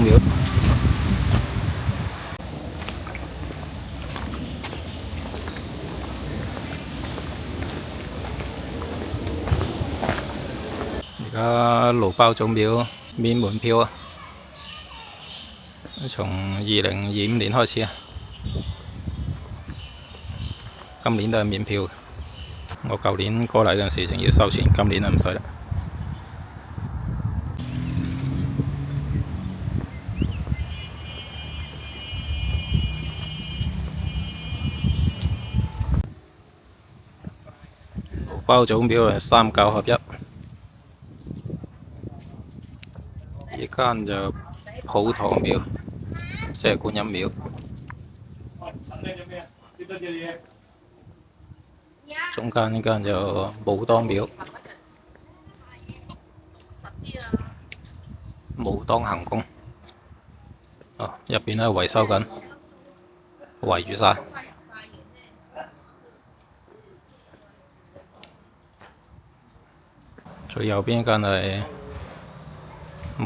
廟。而家爐包總廟免門票啊！從2025年開始啊，今年都係免票。我舊年過嚟嗰陣時仲要收錢，今年就唔使啦。爐包總廟係3教合一，呢間就普陀廟，即係觀音廟。中間呢間就武當廟，武當行宮。哦，入邊喺度維修緊，圍住晒。最右邊間係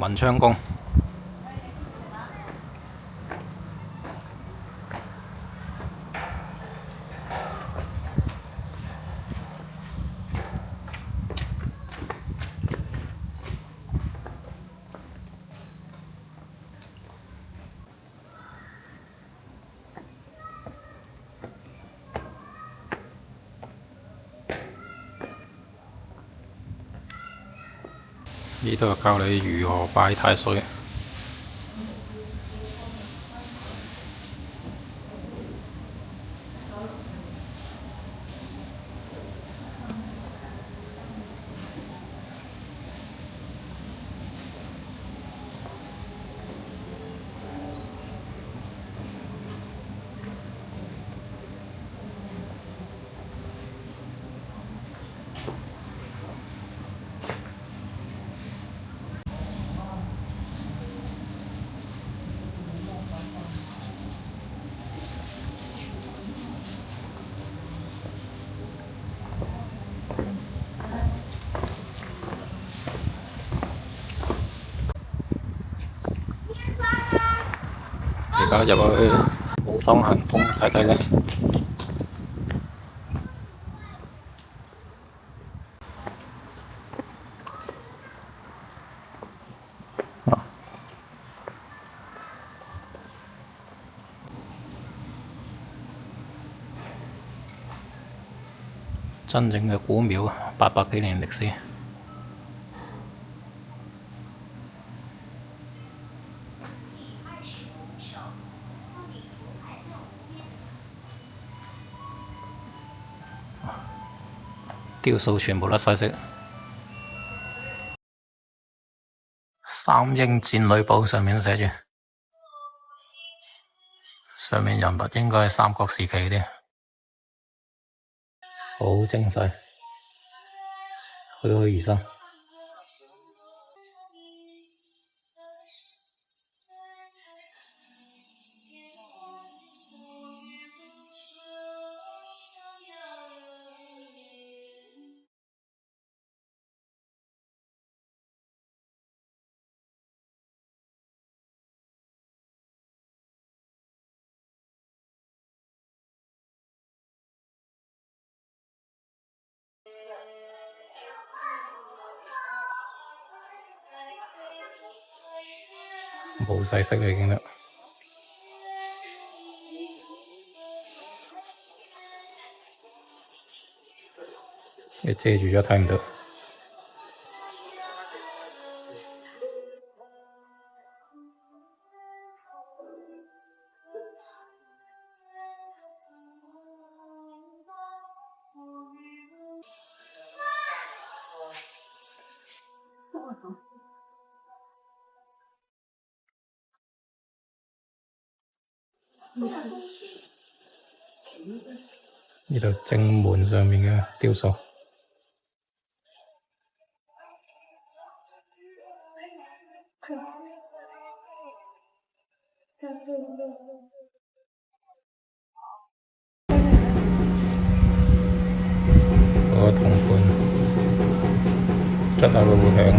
文昌宮。呢度教你如何拜太歲。而家入去武當行宮睇睇咧。真正嘅古廟，800幾年歷史。雕塑全部甩晒色。三英戰呂布上面寫住，上面人物應該係三國時期啲，好精細，栩栩如生。冇晒色啦已經啦，你遮住咗睇唔到。呢度正門上面嘅雕塑，個銅盤捽下佢會響喎。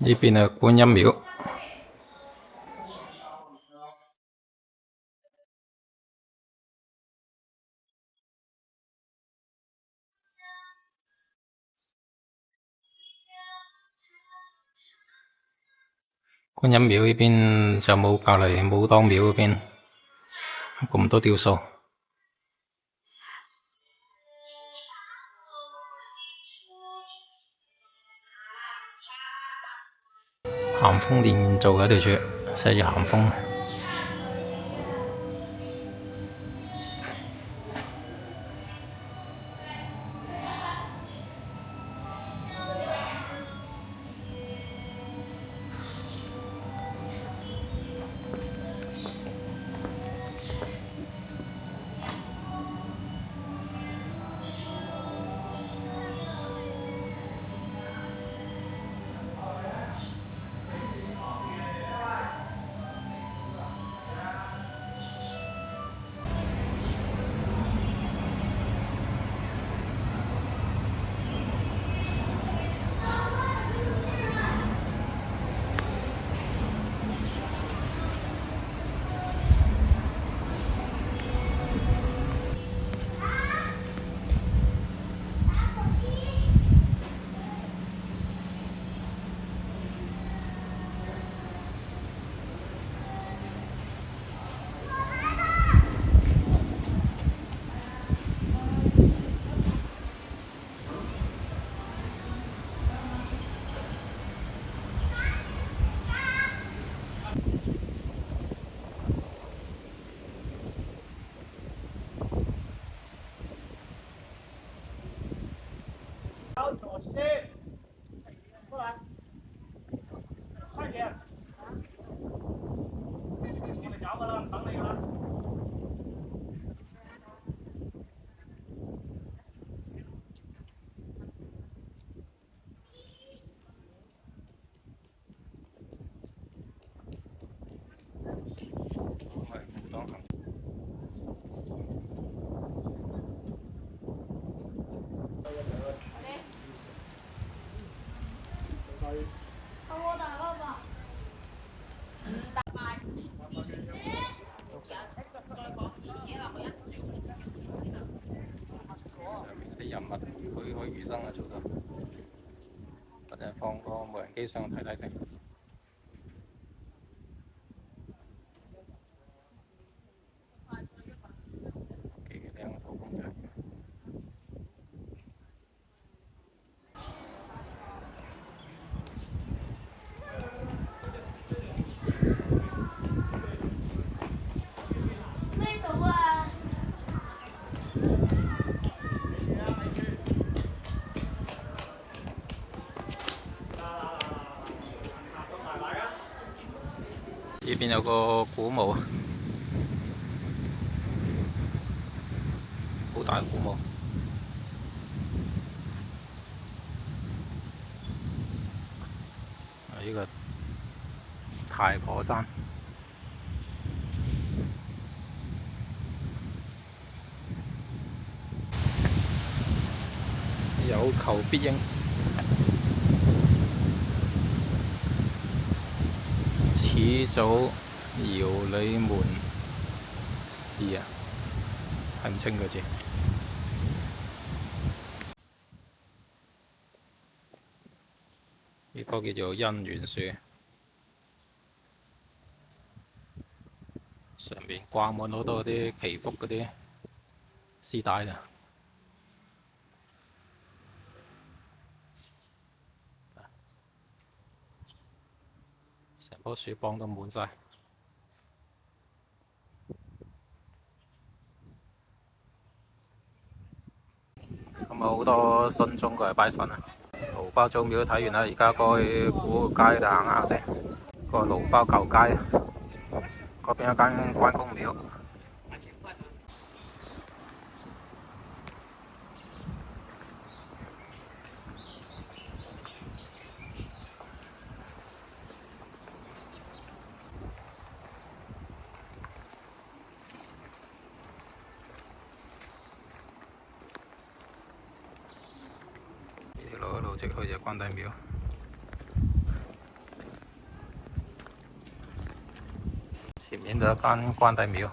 呢邊係觀音廟。觀音廟呢邊就冇隔離武當廟嗰邊咁多雕塑。咸豐年做嘅條柱，寫住咸豐。啲人物栩栩如生啊，做得，或者放個無人機上睇睇先。幾靚土公仔。呢邊有個古墓，好大古墓。呢個太婆山，有求必應。始祖遙里門氏啊，睇唔清個字。呢棵叫做姻緣樹，上面掛滿好多啲祈福嗰啲絲帶啊。成棵樹綁到滿晒。咁啊，好多信眾過嚟拜神啊！盧包祖廟睇完啦，而家過去古街度行下先。個盧包舊街，嗰邊有間關公廟。直去就關帝廟。前面就一間關帝廟。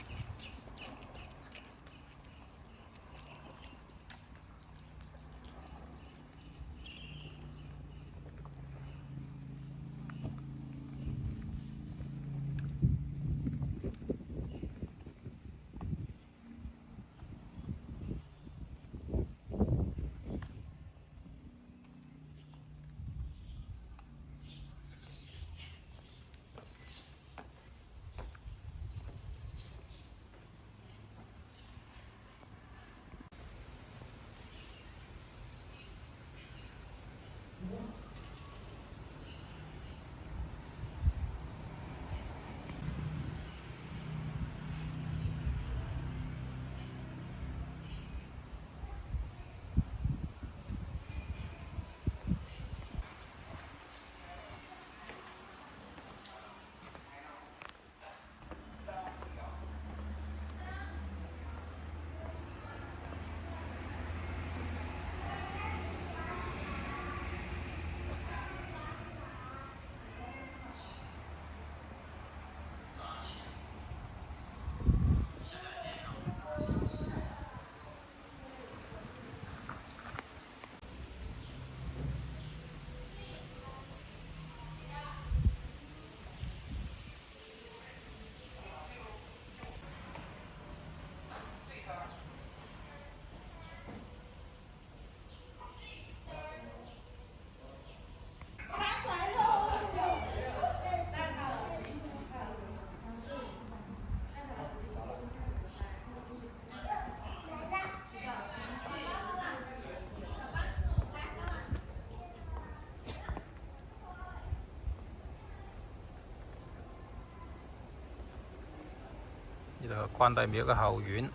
呢度係關帝廟嘅後院，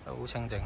好清靜。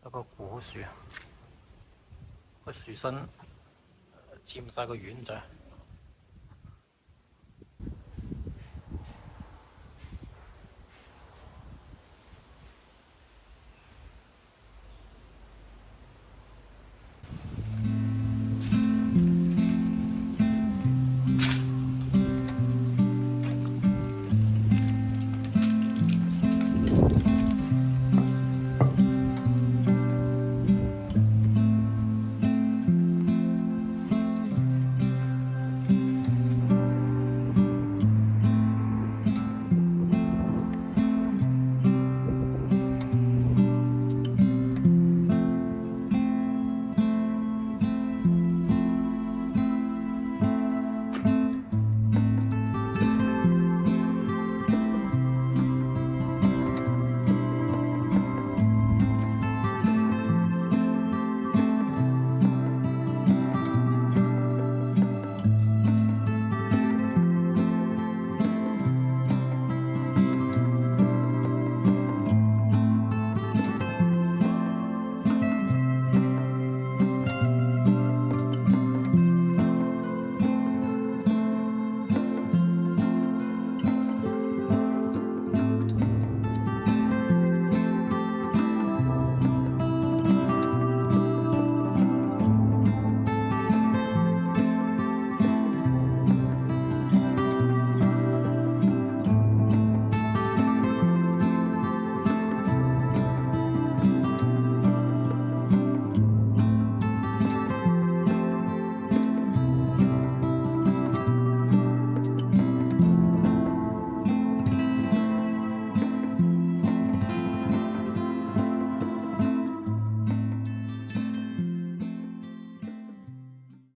一個古樹，個樹身佔晒個院仔。